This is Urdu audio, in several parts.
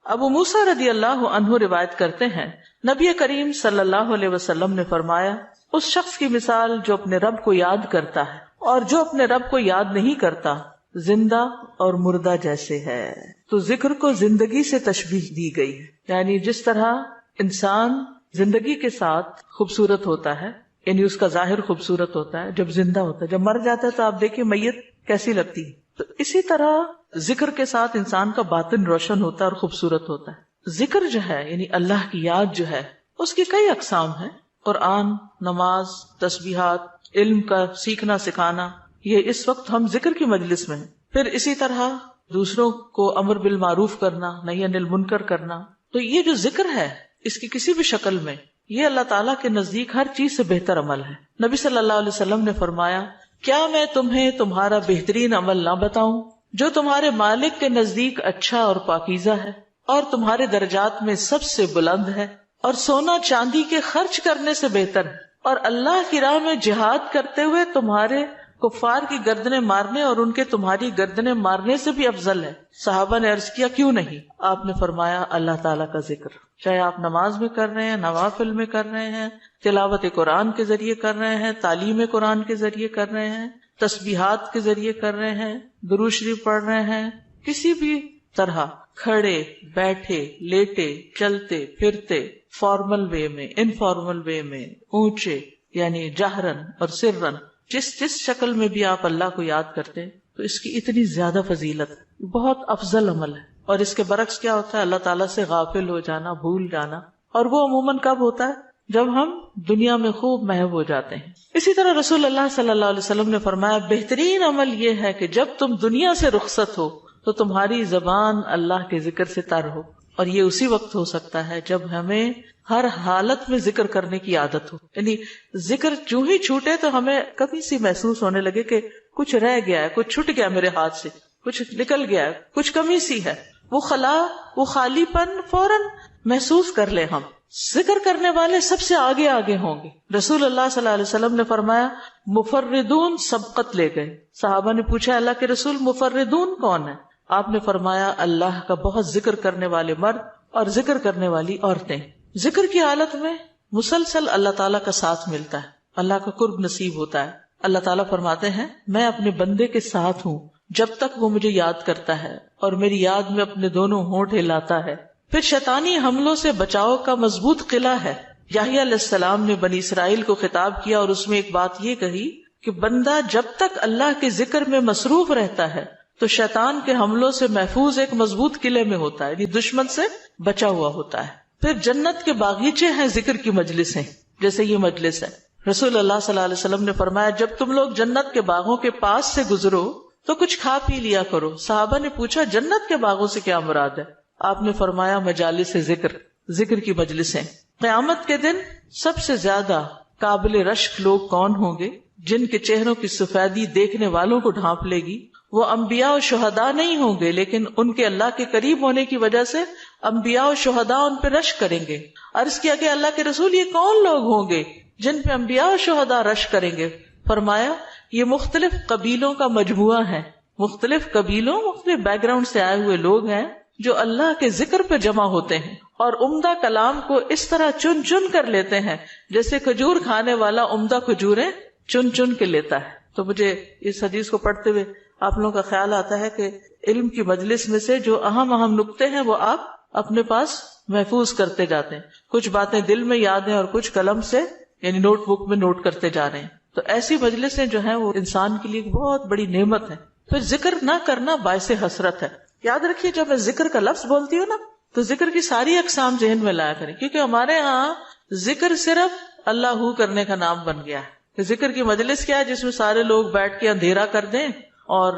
ابو موسیٰ رضی اللہ عنہ روایت کرتے ہیں نبی کریم صلی اللہ علیہ وسلم نے فرمایا اس شخص کی مثال جو اپنے رب کو یاد کرتا ہے اور جو اپنے رب کو یاد نہیں کرتا زندہ اور مردہ جیسے ہے. تو ذکر کو زندگی سے تشبیہ دی گئی ہے، یعنی جس طرح انسان زندگی کے ساتھ خوبصورت ہوتا ہے، یعنی اس کا ظاہر خوبصورت ہوتا ہے جب زندہ ہوتا ہے، جب مر جاتا ہے تو آپ دیکھیں میت کیسی لگتی ہے، تو اسی طرح ذکر کے ساتھ انسان کا باطن روشن ہوتا ہے اور خوبصورت ہوتا ہے. ذکر جو ہے یعنی اللہ کی یاد جو ہے اس کی کئی اقسام ہیں. قرآن، نماز، تسبیحات، علم کا سیکھنا سکھانا، یہ اس وقت ہم ذکر کی مجلس میں ہیں. پھر اسی طرح دوسروں کو امر بالمعروف کرنا، نہی عن المنکر کرنا. تو یہ جو ذکر ہے اس کی کسی بھی شکل میں یہ اللہ تعالیٰ کے نزدیک ہر چیز سے بہتر عمل ہے. نبی صلی اللہ علیہ وسلم نے فرمایا کیا میں تمہیں تمہارا بہترین عمل نہ بتاؤں جو تمہارے مالک کے نزدیک اچھا اور پاکیزہ ہے اور تمہارے درجات میں سب سے بلند ہے اور سونا چاندی کے خرچ کرنے سے بہتر ہے اور اللہ کی راہ میں جہاد کرتے ہوئے تمہارے کفار کی گردنیں مارنے اور ان کے تمہاری گردنیں مارنے سے بھی افضل ہے. صحابہ نے عرض کیا کیوں نہیں؟ آپ نے فرمایا اللہ تعالیٰ کا ذکر، چاہے آپ نماز میں کر رہے ہیں، نوافل میں کر رہے ہیں، تلاوت قرآن کے ذریعے کر رہے ہیں، تعلیم قرآن کے ذریعے کر رہے ہیں، تسبیحات کے ذریعے کر رہے ہیں، درود شریف پڑھ رہے ہیں، کسی بھی طرح کھڑے بیٹھے لیٹے چلتے پھرتے، فارمل وے میں، انفارمل وے میں، اونچے یعنی جہرن اور سرن، جس شکل میں بھی آپ اللہ کو یاد کرتے ہیں تو اس کی اتنی زیادہ فضیلت ہے، بہت افضل عمل ہے. اور اس کے برعکس کیا ہوتا ہے؟ اللہ تعالیٰ سے غافل ہو جانا، بھول جانا، اور وہ عموماً کب ہوتا ہے؟ جب ہم دنیا میں خوب محو ہو جاتے ہیں. اسی طرح رسول اللہ صلی اللہ علیہ وسلم نے فرمایا بہترین عمل یہ ہے کہ جب تم دنیا سے رخصت ہو تو تمہاری زبان اللہ کے ذکر سے تر ہو. اور یہ اسی وقت ہو سکتا ہے جب ہمیں ہر حالت میں ذکر کرنے کی عادت ہو. یعنی ذکر جو ہی چھوٹے تو ہمیں کبھی سی محسوس ہونے لگے کہ کچھ رہ گیا ہے، کچھ چھٹ گیا میرے ہاتھ سے، کچھ نکل گیا ہے، کچھ کمی سی ہے، وہ خلا، وہ خالی پن فوراً محسوس کر لیں. ہم ذکر کرنے والے سب سے آگے آگے ہوں گے. رسول اللہ صلی اللہ علیہ وسلم نے فرمایا مفردون سبقت لے گئے. صحابہ نے پوچھا اللہ کے رسول مفردون کون ہے؟ آپ نے فرمایا اللہ کا بہت ذکر کرنے والے مرد اور ذکر کرنے والی عورتیں. ذکر کی حالت میں مسلسل اللہ تعالیٰ کا ساتھ ملتا ہے، اللہ کا قرب نصیب ہوتا ہے. اللہ تعالیٰ فرماتے ہیں میں اپنے بندے کے ساتھ ہوں جب تک وہ مجھے یاد کرتا ہے اور میری یاد میں اپنے دونوں ہونٹ ہلاتا ہے. پھر شیطانی حملوں سے بچاؤ کا مضبوط قلعہ ہے. یحییٰ علیہ السلام نے بنی اسرائیل کو خطاب کیا اور اس میں ایک بات یہ کہی کہ بندہ جب تک اللہ کے ذکر میں مصروف رہتا ہے تو شیطان کے حملوں سے محفوظ ایک مضبوط قلعے میں ہوتا ہے، یعنی دشمن سے بچا ہوا ہوتا ہے. پھر جنت کے باغیچے ہیں ذکر کی مجلسیں، جیسے یہ مجلس ہے. رسول اللہ صلی اللہ علیہ وسلم نے فرمایا جب تم لوگ جنت کے باغوں کے پاس سے گزرو تو کچھ کھا پی لیا کرو. صحابہ نے پوچھا جنت کے باغوں سے کیا مراد ہے؟ آپ نے فرمایا مجالس ذکر، ذکر کی مجلسیں. قیامت کے دن سب سے زیادہ قابل رشک لوگ کون ہوں گے؟ جن کے چہروں کی سفیدی دیکھنے والوں کو ڈھانپ لے گی. وہ انبیاء و شہداء نہیں ہوں گے لیکن ان کے اللہ کے قریب ہونے کی وجہ سے انبیاء و شہداء ان پہ رشک کریں گے. عرض کیا کہ اللہ کے رسول یہ کون لوگ ہوں گے جن پہ انبیاء و شہداء رشک کریں گے؟ فرمایا یہ مختلف قبیلوں کا مجموعہ ہے، مختلف قبیلوں مختلف بیک گراؤنڈ سے آئے ہوئے لوگ ہیں جو اللہ کے ذکر پہ جمع ہوتے ہیں اور عمدہ کلام کو اس طرح چن چن کر لیتے ہیں جیسے کھجور کھانے والا عمدہ کھجوریں چن چن کے لیتا ہے. تو مجھے اس حدیث کو پڑھتے ہوئے آپ لوگوں کا خیال آتا ہے کہ علم کی مجلس میں سے جو اہم نکتے ہیں وہ آپ اپنے پاس محفوظ کرتے جاتے ہیں. کچھ باتیں دل میں یاد ہیں اور کچھ قلم سے یعنی نوٹ بک میں نوٹ کرتے جا رہے ہیں. تو ایسی مجلسیں جو ہیں وہ انسان کے لیے بہت بڑی نعمت ہے. پھر ذکر نہ کرنا باعث حسرت ہے. یاد رکھیے جب میں ذکر کا لفظ بولتی ہوں نا تو ذکر کی ساری اقسام ذہن میں لایا کریں، کیونکہ ہمارے ہاں ذکر صرف اللہ ہو کرنے کا نام بن گیا ہے. ذکر کی مجلس کیا ہے؟ جس میں سارے لوگ بیٹھ کے اندھیرا کر دیں اور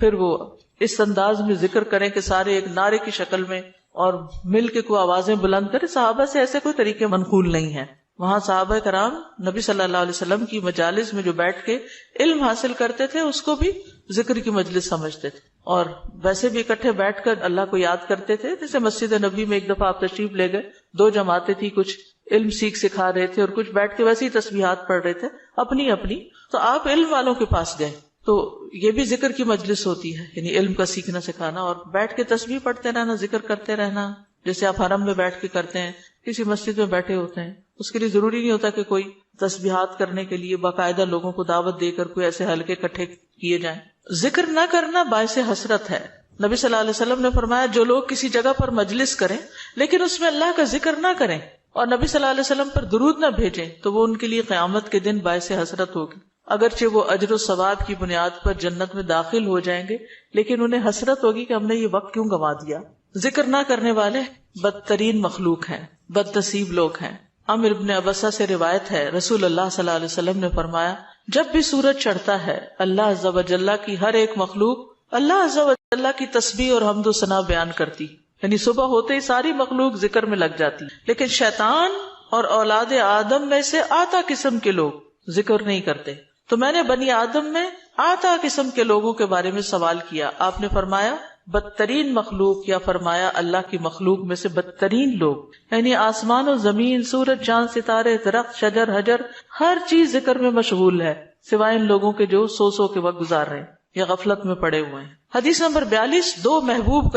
پھر وہ اس انداز میں ذکر کریں کہ سارے ایک نعرے کی شکل میں اور مل کے کوئی آوازیں بلند کریں. صحابہ سے ایسے کوئی طریقے منقول نہیں ہیں. وہاں صحابہ کرام نبی صلی اللہ علیہ وسلم کی مجالس میں جو بیٹھ کے علم حاصل کرتے تھے اس کو بھی ذکر کی مجلس سمجھتے تھے اور ویسے بھی اکٹھے بیٹھ کر اللہ کو یاد کرتے تھے. جیسے مسجد نبی میں ایک دفعہ آپ تشریف لے گئے، 2 جماعتیں تھی، کچھ علم سکھا رہے تھے اور کچھ بیٹھ کے ویسے ہی تسبیحات پڑھ رہے تھے اپنی اپنی. تو آپ علم والوں کے پاس گئے تو یہ بھی ذکر کی مجلس ہوتی ہے، یعنی علم کا سیکھنا سکھانا، اور بیٹھ کے تسبیح پڑھتے رہنا، ذکر کرتے رہنا، جیسے آپ حرم میں بیٹھ کے کرتے ہیں، کسی مسجد میں بیٹھے ہوتے ہیں، اس کے لیے ضروری نہیں ہوتا کہ کوئی تسبیحات کرنے کے لیے باقاعدہ لوگوں کو دعوت دے کر کوئی ایسے حلقے اکٹھے کیے جائیں۔ ذکر نہ کرنا باعث حسرت ہے۔ نبی صلی اللہ علیہ وسلم نے فرمایا جو لوگ کسی جگہ پر مجلس کریں لیکن اس میں اللہ کا ذکر نہ کریں اور نبی صلی اللہ علیہ وسلم پر درود نہ بھیجیں تو وہ ان کے لیے قیامت کے دن باعث حسرت ہوگی۔ اگرچہ وہ اجر و ثواب کی بنیاد پر جنت میں داخل ہو جائیں گے لیکن انہیں حسرت ہوگی کہ ہم نے یہ وقت کیوں گنوا دیا۔ ذکر نہ کرنے والے بدترین مخلوق ہیں، بد نصیب لوگ ہیں۔ عامر ابن ابسہ سے روایت ہے، رسول اللہ صلی اللہ علیہ وسلم نے فرمایا جب بھی سورج چڑھتا ہے اللہ عز و جل کی ہر ایک مخلوق اللہ عز و جل کی تسبیح اور حمد و ثنا بیان کرتی، یعنی صبح ہوتے ہی ساری مخلوق ذکر میں لگ جاتی، لیکن شیطان اور اولاد آدم میں سے آتا قسم کے لوگ ذکر نہیں کرتے۔ تو میں نے بنی آدم میں آتا قسم کے لوگوں کے بارے میں سوال کیا، آپ نے فرمایا بدترین مخلوق، یا فرمایا اللہ کی مخلوق میں سے بدترین لوگ، یعنی آسمان و زمین، سورج چاند ستارے درخت شجر حجر ہر چیز ذکر میں مشغول ہے سوائے ان لوگوں کے جو سو کے وقت گزار رہے ہیں یا غفلت میں پڑے ہوئے ہیں۔ حدیث نمبر 42، دو محبوب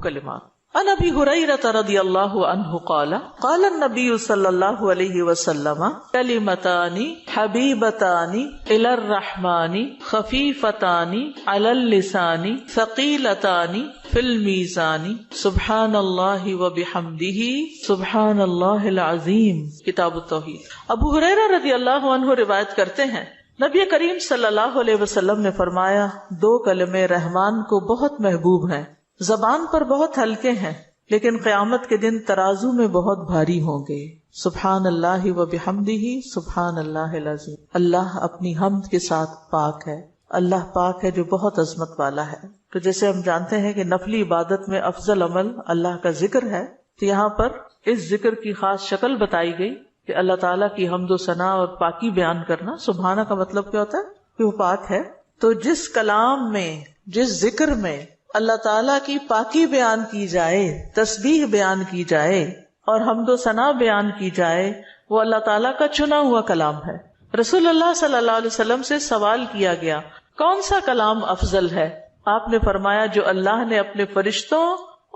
کلمات۔ عن ابی ہریرہ رضی اللہ عنہ قال قال النبی صلی اللہ علیہ وسلم کلمتان حبیبتان الی الرحمن خفیفتان علی اللسان ثقیلتان فی المیزان سبحان اللہ وبحمدہ سبحان اللہ العظیم۔ کتاب التوحید۔ ابو ہریرہ رضی اللہ عنہ روایت کرتے ہیں نبی کریم صلی اللہ علیہ وسلم نے فرمایا دو کلمے رحمان کو بہت محبوب ہیں، زبان پر بہت ہلکے ہیں لیکن قیامت کے دن ترازو میں بہت بھاری ہوں گے۔ سبحان اللہ و بحمدہ سبحان اللہ العظیم۔ اللہ اپنی حمد کے ساتھ پاک ہے، اللہ پاک ہے جو بہت عظمت والا ہے۔ تو جیسے ہم جانتے ہیں کہ نفلی عبادت میں افضل عمل اللہ کا ذکر ہے، تو یہاں پر اس ذکر کی خاص شکل بتائی گئی کہ اللہ تعالیٰ کی حمد و ثنا اور پاکی بیان کرنا۔ سبحانہ کا مطلب کیا ہوتا ہے کہ وہ پاک ہے۔ تو جس کلام میں، جس ذکر میں اللہ تعالیٰ کی پاکی بیان کی جائے، تسبیح بیان کی جائے اور حمد و ثنا بیان کی جائے، وہ اللہ تعالیٰ کا چنا ہوا کلام ہے۔ رسول اللہ صلی اللہ علیہ وسلم سے سوال کیا گیا کون سا کلام افضل ہے؟ آپ نے فرمایا جو اللہ نے اپنے فرشتوں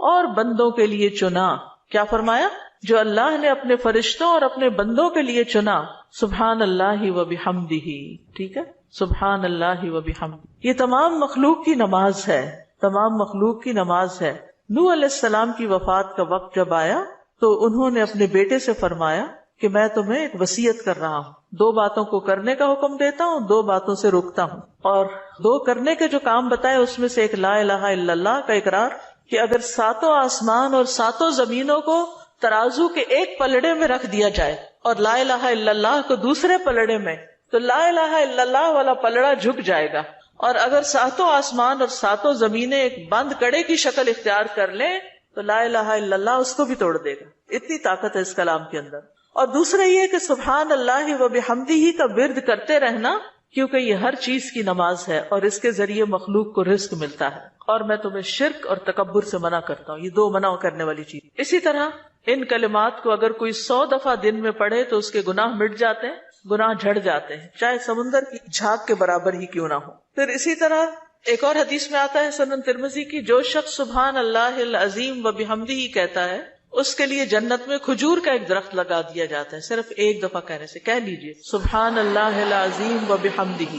اور بندوں کے لیے چنا۔ کیا فرمایا؟ جو اللہ نے اپنے فرشتوں اور اپنے بندوں کے لیے چنا۔ سبحان اللہ و بحمدہ، ٹھیک ہے، سبحان اللہ و بحمدہ۔ یہ تمام مخلوق کی نماز ہے، تمام مخلوق کی نماز ہے۔ نوح علیہ السلام کی وفات کا وقت جب آیا تو انہوں نے اپنے بیٹے سے فرمایا کہ میں تمہیں ایک وصیت کر رہا ہوں، دو باتوں کو کرنے کا حکم دیتا ہوں، دو باتوں سے روکتا ہوں۔ اور دو کرنے کے جو کام بتائے اس میں سے ایک لا الہ الا اللہ کا اقرار، کہ اگر ساتوں آسمان اور ساتوں زمینوں کو ترازو کے ایک پلڑے میں رکھ دیا جائے اور لا الہ الا اللہ کو دوسرے پلڑے میں، تو لا الہ الا اللہ والا پلڑا جھک جائے گا، اور اگر ساتوں آسمان اور ساتوں زمینیں ایک بند کڑے کی شکل اختیار کر لیں تو لا الہ الا اللہ اس کو بھی توڑ دے گا۔ اتنی طاقت ہے اس کلام کے اندر۔ اور دوسرا یہ کہ سبحان اللہ و بحمدہ کا ورد کرتے رہنا، کیونکہ یہ ہر چیز کی نماز ہے اور اس کے ذریعے مخلوق کو رزق ملتا ہے۔ اور میں تمہیں شرک اور تکبر سے منع کرتا ہوں، یہ دو منع کرنے والی چیز۔ اسی طرح ان کلمات کو اگر کوئی 100 دفعہ دن میں پڑھے تو اس کے گناہ مٹ جاتے ہیں، گناہ جھڑ جاتے ہیں، چاہے سمندر کی جھاگ کے برابر ہی کیوں نہ ہو۔ پھر اسی طرح ایک اور حدیث میں آتا ہے سنن ترمذی کی، جو شخص سبحان اللہ العظیم و بحمدہ کہتا ہے اس کے لیے جنت میں کھجور کا ایک درخت لگا دیا جاتا ہے، صرف ایک دفعہ کہنے سے۔ کہہ لیجئے سبحان اللہ العظیم و بحمدہ۔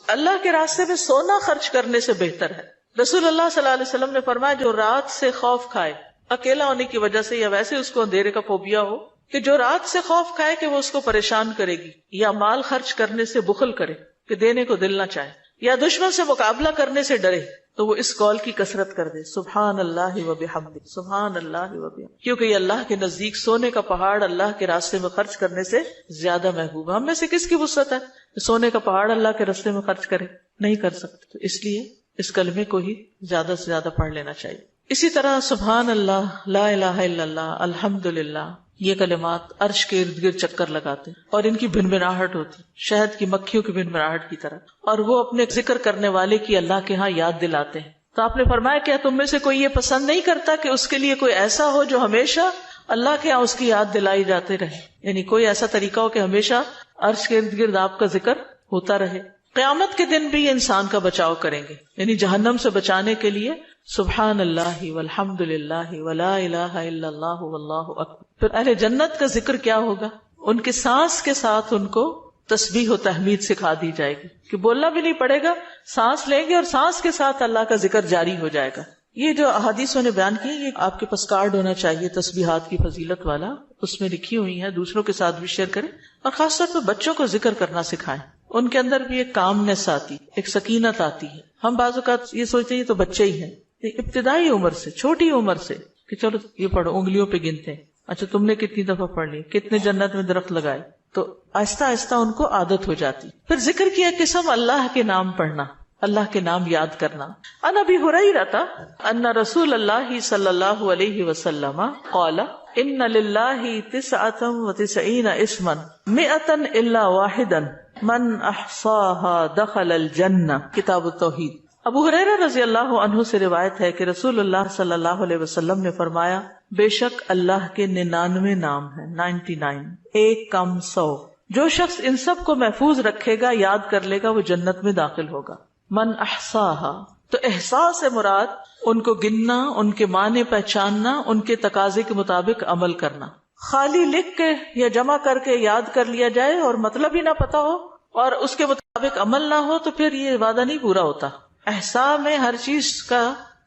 اللہ کے راستے میں سونا خرچ کرنے سے بہتر ہے۔ رسول اللہ صلی اللہ علیہ وسلم نے فرمایا جو رات سے خوف کھائے، اکیلا ہونے کی وجہ سے یا ویسے اس کو اندھیرے کا فوبیا ہو، کہ جو رات سے خوف کھائے کہ وہ اس کو پریشان کرے گی، یا مال خرچ کرنے سے بخل کرے کہ دینے کو دل نہ چاہے، یا دشمن سے مقابلہ کرنے سے ڈرے، تو وہ اس قول کی کثرت کر دے سبحان اللہ و بحمدہ، سبحان اللہ و بحمدہ، کیونکہ یہ اللہ کے نزدیک سونے کا پہاڑ اللہ کے راستے میں خرچ کرنے سے زیادہ محبوب ہے۔ ہم میں سے کس کی وسعت ہے کہ سونے کا پہاڑ اللہ کے راستے میں خرچ کرے؟ نہیں کر سکتے، تو اس لیے اس کلمے کو ہی زیادہ سے زیادہ پڑھ لینا چاہیے۔ اسی طرح سبحان اللہ، لا الہ الا اللہ، الحمدللہ، یہ کلمات عرش کے ارد گرد چکر لگاتے اور ان کی بھنبھناہٹ ہوتی شہد کی مکھیوں کی بھنبھناہٹ کی طرح، اور وہ اپنے ذکر کرنے والے کی اللہ کے ہاں یاد دلاتے ہیں۔ تو آپ نے فرمایا کیا تم میں سے کوئی یہ پسند نہیں کرتا کہ اس کے لیے کوئی ایسا ہو جو ہمیشہ اللہ کے ہاں اس کی یاد دلائی جاتے رہے، یعنی کوئی ایسا طریقہ ہو کہ ہمیشہ عرش کے ارد گرد آپ کا ذکر ہوتا رہے. قیامت کے دن بھی یہ انسان کا بچاؤ کریں گے، یعنی جہنم سے بچانے کے لیے سبحان اللہ والحمد للہ ولا الہ الا اللہ واللہ اکبر. پھر اہل جنت کا ذکر کیا ہوگا؟ ان کے سانس کے ساتھ ان کو تسبیح و تحمید سکھا دی جائے گی کہ بولنا بھی نہیں پڑے گا، سانس لیں گے اور سانس کے ساتھ اللہ کا ذکر جاری ہو جائے گا. یہ جو احادیثوں نے بیان کی، یہ آپ کے پاس کارڈ ہونا چاہیے تسبیحات کی فضیلت والا، اس میں لکھی ہوئی ہے، دوسروں کے ساتھ بھی شیئر کریں اور خاص طور پہ بچوں کو ذکر کرنا سکھائیں. ان کے اندر بھی ایک کامنس آتی، ایک سکینت آتی ہے. ہم بعض اوقات یہ سوچتے ہیں یہ تو بچے ہی ہیں، ابتدائی عمر سے، چھوٹی عمر سے کہ چلو یہ پڑھو، انگلیوں پہ گنتے ہیں، اچھا تم نے کتنی دفعہ پڑھ لی، کتنے جنت میں درخت لگائے، تو آہستہ آہستہ ان کو عادت ہو جاتی. پھر ذکر کی ایک قسم اللہ کے نام پڑھنا، اللہ کے نام یاد کرنا. عن ابی ہریرہ ان رسول اللہ صلی اللہ علیہ وسلم قال ان للہ 99 اسما 100 الا واحدا من احصاها دخل الجنہ. کتاب التوحید. ابو ہریرہ رضی اللہ عنہ سے روایت ہے کہ رسول اللہ صلی اللہ علیہ وسلم نے فرمایا، بے شک اللہ کے 99 نام ہیں، 99، ایک کم 100. جو شخص ان سب کو محفوظ رکھے گا، یاد کر لے گا، وہ جنت میں داخل ہوگا. من احصاها، تو احصاء سے مراد ان کو گننا، ان کے معنی پہچاننا، ان کے تقاضے کے مطابق عمل کرنا. خالی لکھ کے یا جمع کر کے یاد کر لیا جائے اور مطلب ہی نہ پتا ہو اور اس کے مطابق عمل نہ ہو تو پھر یہ وعدہ نہیں پورا ہوتا. احصاء میں ہر چیز کا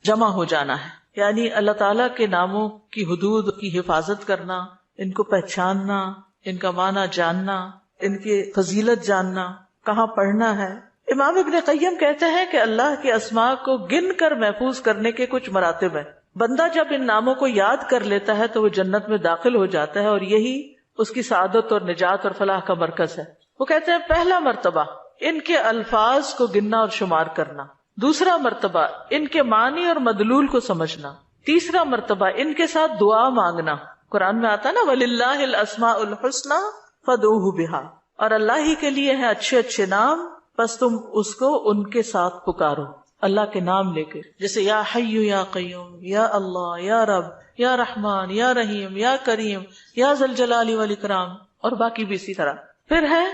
جمع ہو جانا ہے، یعنی اللہ تعالیٰ کے ناموں کی حدود کی حفاظت کرنا، ان کو پہچاننا، ان کا معنی جاننا، ان کی فضیلت جاننا، کہاں پڑھنا ہے. امام ابن قیم کہتے ہیں کہ اللہ کے اسماء کو گن کر محفوظ کرنے کے کچھ مراتب ہیں. بندہ جب ان ناموں کو یاد کر لیتا ہے تو وہ جنت میں داخل ہو جاتا ہے اور یہی اس کی سعادت اور نجات اور فلاح کا مرکز ہے. وہ کہتے ہیں پہلا مرتبہ ان کے الفاظ کو گننا اور شمار کرنا، دوسرا مرتبہ ان کے معنی اور مدلول کو سمجھنا، تیسرا مرتبہ ان کے ساتھ دعا مانگنا. قرآن میں آتا نا وَلِلَّهِ الْأَسْمَاءُ الْحُسْنَى فَادْعُوهُ بِهَا، اور اللہ ہی کے لیے ہیں اچھے اچھے نام، بس تم اس کو ان کے ساتھ پکارو، اللہ کے نام لے کے، جیسے یا حی یا قیوم، یا اللہ، یا رب، یا رحمان، یا رحیم، یا کریم، یا ذی الجلال والاکرام، اور باقی بھی اسی طرح. پھر ہے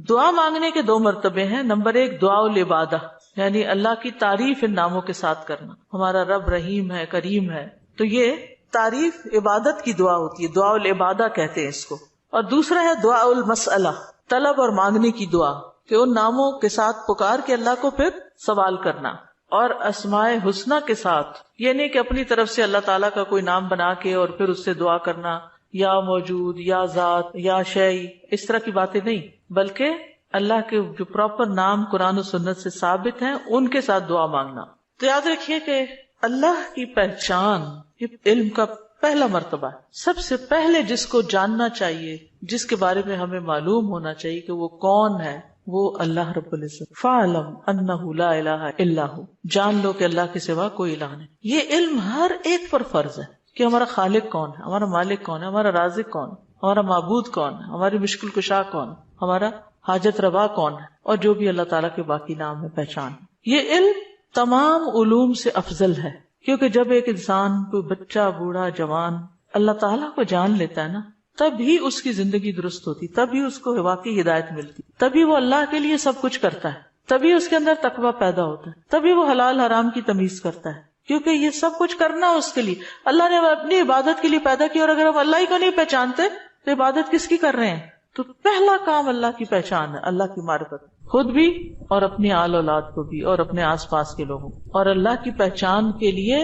دعا مانگنے کے 2 مرتبے ہیں. نمبر 1 دعا العبادہ، یعنی اللہ کی تعریف ان ناموں کے ساتھ کرنا. ہمارا رب رحیم ہے، کریم ہے، تو یہ تعریف عبادت کی دعا ہوتی ہے، دعا العبادہ کہتے ہیں اس کو. اور دوسرا ہے دعا المسئلہ، طلب اور مانگنے کی دعا، کہ ان ناموں کے ساتھ پکار کے اللہ کو پھر سوال کرنا. اور اسماء حسنہ کے ساتھ یہ نہیں کہ اپنی طرف سے اللہ تعالیٰ کا کوئی نام بنا کے اور پھر اس سے دعا کرنا، یا موجود، یا ذات، یا شیء، اس طرح کی باتیں نہیں، بلکہ اللہ کے جو پراپر نام قرآن و سنت سے ثابت ہیں ان کے ساتھ دعا مانگنا. تو یاد رکھیے کہ اللہ کی پہچان یہ علم کا پہلا مرتبہ ہے. سب سے پہلے جس کو جاننا چاہیے، جس کے بارے میں ہمیں معلوم ہونا چاہیے کہ وہ کون ہے، وہ اللہ رب العزت. فَاعْلَمْ أَنَّهُ لَا إِلَهَ إِلَّا هُوَ، جان لو کہ اللہ کے سوا کوئی الہ نہیں. یہ علم ہر ایک پر فرض ہے کہ ہمارا خالق کون ہے، ہمارا مالک کون ہے، ہمارا رازق کون ہے، ہمارا معبود کون ہے، ہماری مشکل کشا کون ہے، ہمارا حاجت روا کون ہے، اور جو بھی اللہ تعالیٰ کے باقی نام ہے، پہچان. یہ علم تمام علوم سے افضل ہے، کیونکہ جب ایک انسان، کوئی بچہ، بوڑھا، جوان اللہ تعالیٰ کو جان لیتا ہے نا، تب ہی اس کی زندگی درست ہوتی، تب ہی اس کو واقعی ہدایت ملتی، تبھی وہ اللہ کے لیے سب کچھ کرتا ہے، تبھی اس کے اندر تقویٰ پیدا ہوتا ہے، تبھی وہ حلال حرام کی تمیز کرتا ہے، کیونکہ یہ سب کچھ کرنا اس کے لیے اللہ نے اپنی عبادت کے لیے پیدا کیا. اور اگر ہم اللہ ہی کو نہیں پہچانتے تو عبادت کس کی کر رہے ہیں؟ تو پہلا کام اللہ کی پہچان ہے، اللہ کی معرفت، خود بھی اور اپنی آل اولاد کو بھی اور اپنے آس پاس کے لوگوں. اور اللہ کی پہچان کے لیے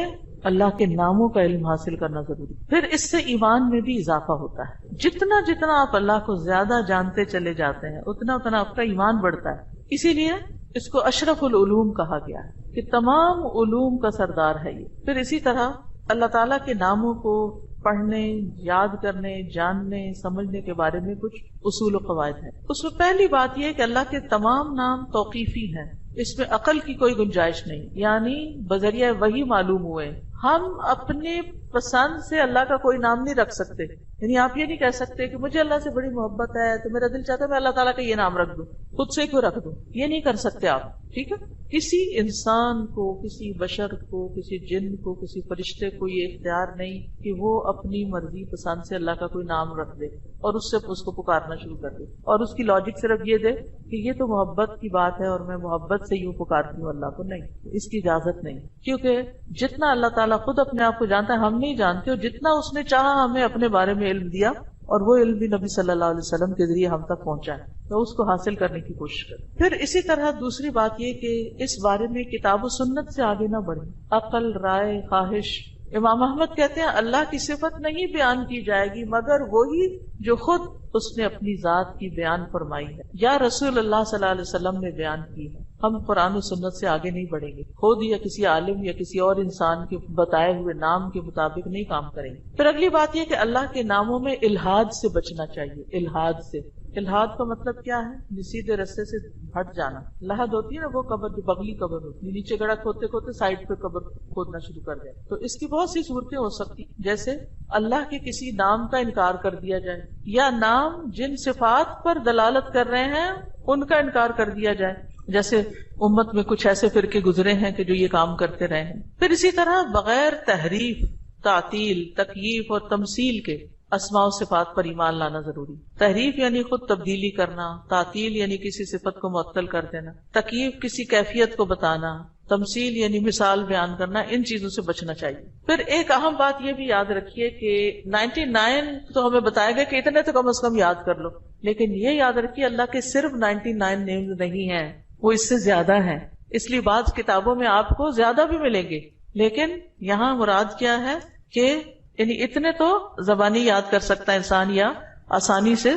اللہ کے ناموں کا علم حاصل کرنا ضروری. پھر اس سے ایمان میں بھی اضافہ ہوتا ہے. جتنا جتنا آپ اللہ کو زیادہ جانتے چلے جاتے ہیں اتنا اتنا آپ کا ایمان بڑھتا ہے. اسی لیے اس کو اشرف العلوم کہا گیا ہے کہ تمام علوم کا سردار ہے یہ. پھر اسی طرح اللہ تعالیٰ کے ناموں کو پڑھنے، یاد کرنے، جاننے، سمجھنے کے بارے میں کچھ اصول و قواعد ہیں. اس میں پہلی بات یہ کہ اللہ کے تمام نام توقیفی ہیں، اس میں عقل کی کوئی گنجائش نہیں، یعنی بذریعہ وحی معلوم ہوئے. ہم اپنی پسند سے اللہ کا کوئی نام نہیں رکھ سکتے. یعنی آپ یہ نہیں کہہ سکتے کہ مجھے اللہ سے بڑی محبت ہے تو میرا دل چاہتا ہے میں اللہ تعالیٰ کا یہ نام رکھ دوں, خود سے کیوں رکھ دوں, یہ نہیں کر سکتے آپ. ٹھیک ہے, کسی انسان کو, کسی بشر کو, کسی جن کو, کسی فرشتے کو یہ اختیار نہیں کہ وہ اپنی مرضی پسند سے اللہ کا کوئی نام رکھ دے اور اس کو پکارنا شروع کر دے, اور اس کی لاجک صرف یہ دے کہ یہ تو محبت کی بات ہے اور میں محبت سے یوں پکارتی ہوں اللہ کو. نہیں, اس کی اجازت نہیں, کیونکہ جتنا اللہ تعالیٰ خود اپنے آپ کو جانتا ہے ہم نہیں جانتے, اور جتنا اس نے چاہا ہمیں اپنے بارے میں علم دیا, اور وہ علم بھی نبی صلی اللہ علیہ وسلم کے ذریعے ہم تک پہنچا ہے, تو اس کو حاصل کرنے کی کوشش کریں. پھر اسی طرح دوسری بات یہ کہ اس بارے میں کتاب و سنت سے آگے نہ بڑھیں. عقل, رائے, خواہش. امام احمد کہتے ہیں اللہ کی صفت نہیں بیان کی جائے گی مگر وہی جو خود اس نے اپنی ذات کی بیان فرمائی ہے یا رسول اللہ صلی اللہ علیہ وسلم نے بیان کی ہے. ہم قرآن و سنت سے آگے نہیں بڑھیں گے, خود یا کسی عالم یا کسی اور انسان کے بتائے ہوئے نام کے مطابق نہیں کام کریں گے. پھر اگلی بات یہ کہ اللہ کے ناموں میں الحاد سے بچنا چاہیے. الحاد سے, الحاد کا مطلب کیا ہے؟ سیدھے رستے سے ہٹ جانا. لحد ہوتی ہے نا وہ قبر جو بغلی قبر ہوتی ہے, نیچے گڑھا کھودتے کھودتے سائڈ پہ قبر کھودنا شروع کر دیں. تو اس کی بہت سی صورتیں ہو سکتی, جیسے اللہ کے کسی نام کا انکار کر دیا جائے, یا نام جن صفات پر دلالت کر رہے ہیں ان کا انکار کر دیا جائے, جیسے امت میں کچھ ایسے فرقے گزرے ہیں کہ جو یہ کام کرتے رہے ہیں. پھر اسی طرح بغیر تحریف, تعطیل, تکییف اور تمثیل کے اسماء و صفات پر ایمان لانا ضروری. تحریف یعنی خود تبدیلی کرنا, تعطیل یعنی کسی صفت کو معطل کر دینا, تکییف کسی کیفیت کو بتانا, تمثیل یعنی مثال بیان کرنا, ان چیزوں سے بچنا چاہیے. پھر ایک اہم بات یہ بھی یاد رکھیے کہ 99 تو ہمیں بتایا گیا کہ اتنے تو کم از کم یاد کر لو, لیکن یہ یاد رکھیے اللہ کے صرف 99 نیمز نہیں ہیں, وہ اس سے زیادہ ہیں. اس لیے بعض کتابوں میں آپ کو زیادہ بھی ملیں گے, لیکن یہاں مراد کیا ہے کہ یعنی اتنے تو زبانی یاد کر سکتا ہے انسان, یا آسانی سے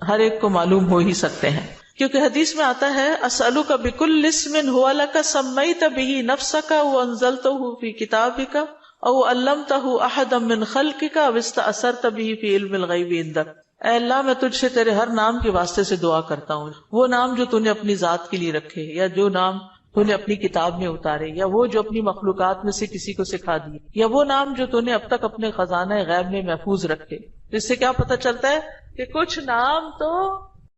ہر ایک کو معلوم ہو ہی سکتے ہیں. کیونکہ حدیث میں آتا ہے اسألک بکل اسم هو لک سمیت به نفسک وانزلته فی کتابک او علمته احدا من خلقک او استأثرت به فی علم الغیب عندک. اے اللہ میں تجھ سے تیرے ہر نام کے واسطے سے دعا کرتا ہوں, وہ نام جو تو نے اپنی ذات کے لیے رکھے, یا جو نام تو نے اپنی کتاب میں اتارے, یا وہ جو اپنی مخلوقات میں سے کسی کو سکھا دیے, یا وہ نام جو تو نے اب تک اپنے خزانہ غیب میں محفوظ رکھے. اس سے کیا پتہ چلتا ہے کہ کچھ نام تو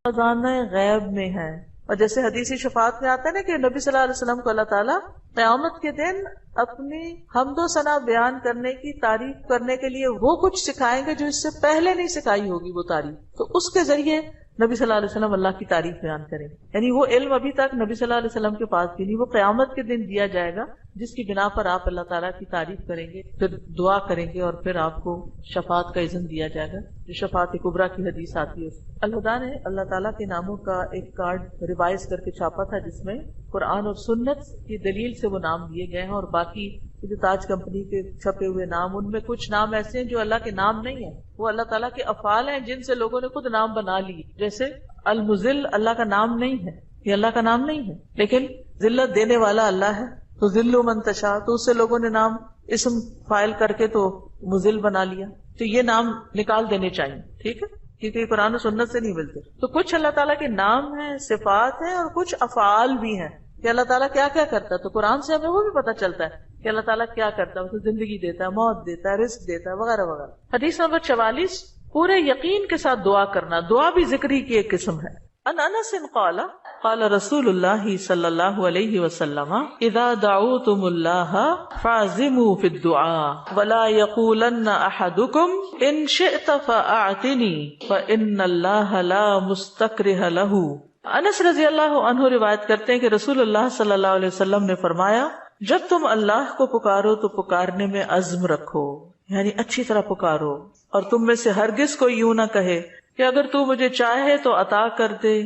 خزانہ غیب میں ہے. اور جیسے حدیثی شفاعت میں آتا ہے نا کہ نبی صلی اللہ علیہ وسلم کو اللہ تعالیٰ قیامت کے دن اپنی حمد و ثنا بیان کرنے کی تعریف کرنے کے لیے وہ کچھ سکھائیں گے جو اس سے پہلے نہیں سکھائی ہوگی وہ تعریف, تو اس کے ذریعے نبی صلی اللہ علیہ وسلم اللہ کی تعریف بیان کریں گے. یعنی وہ علم ابھی تک نبی صلی اللہ علیہ وسلم کے پاس بھی نہیں, وہ قیامت کے دن دیا جائے گا, جس کی بنا پر آپ اللہ تعالیٰ کی تعریف کریں گے, پھر دعا کریں گے, اور پھر آپ کو شفاعت کا اذن دیا جائے گا, جو شفاعت کبریٰ کی حدیث آتی ہے. الہدا نے اللہ تعالیٰ کے ناموں کا ایک کارڈ ریوائز کر کے چھاپا تھا, جس میں قرآن اور سنت کی دلیل سے وہ نام دیے گئے ہیں, اور باقی جو تاج کمپنی کے چھپے ہوئے نام, ان میں کچھ نام ایسے ہیں جو اللہ کے نام نہیں ہیں, وہ اللہ تعالیٰ کے افعال ہیں جن سے لوگوں نے خود نام بنا لی. جیسے المذل اللہ کا نام نہیں ہے, یہ اللہ کا نام نہیں ہے, لیکن ذلت دینے والا اللہ ہے, تو ذل من تشاء, تو اس سے لوگوں نے نام اسم فائل کر کے تو مذل بنا لیا. تو یہ نام نکال دینے چاہیے, ٹھیک ہے, کیونکہ یہ قرآن و سنت سے نہیں ملتے. تو کچھ اللہ تعالیٰ کے نام ہیں, صفات ہیں, اور کچھ افعال بھی ہیں کہ اللہ تعالیٰ کیا کیا کرتا ہے. تو قرآن سے ہمیں وہ بھی پتہ چلتا ہے کہ اللہ تعالیٰ کیا کرتا ہے, اسے زندگی دیتا ہے, موت دیتا ہے, رزق دیتا ہے, وغیرہ وغیرہ. حدیث نمبر 44, پورے یقین کے ساتھ دعا کرنا. دعا بھی ذکری کی ایک قسم ہے. ان انس قال قال رسول اللہ صلی اللہ علیہ وسلم اذا دعوتم اللہ فاعزموا فی الدعاء ولا یقولن احدکم ان شئت فاعتنی فان اللہ لا مستکرہ لہ. انس رضی اللہ عنہ روایت کرتے ہیں کہ رسول اللہ صلی اللہ علیہ وسلم نے فرمایا, جب تم اللہ کو پکارو تو پکارنے میں عزم رکھو, یعنی اچھی طرح پکارو, اور تم میں سے ہرگز کوئی یوں نہ کہے کہ اگر تو مجھے چاہے تو عطا کر دے,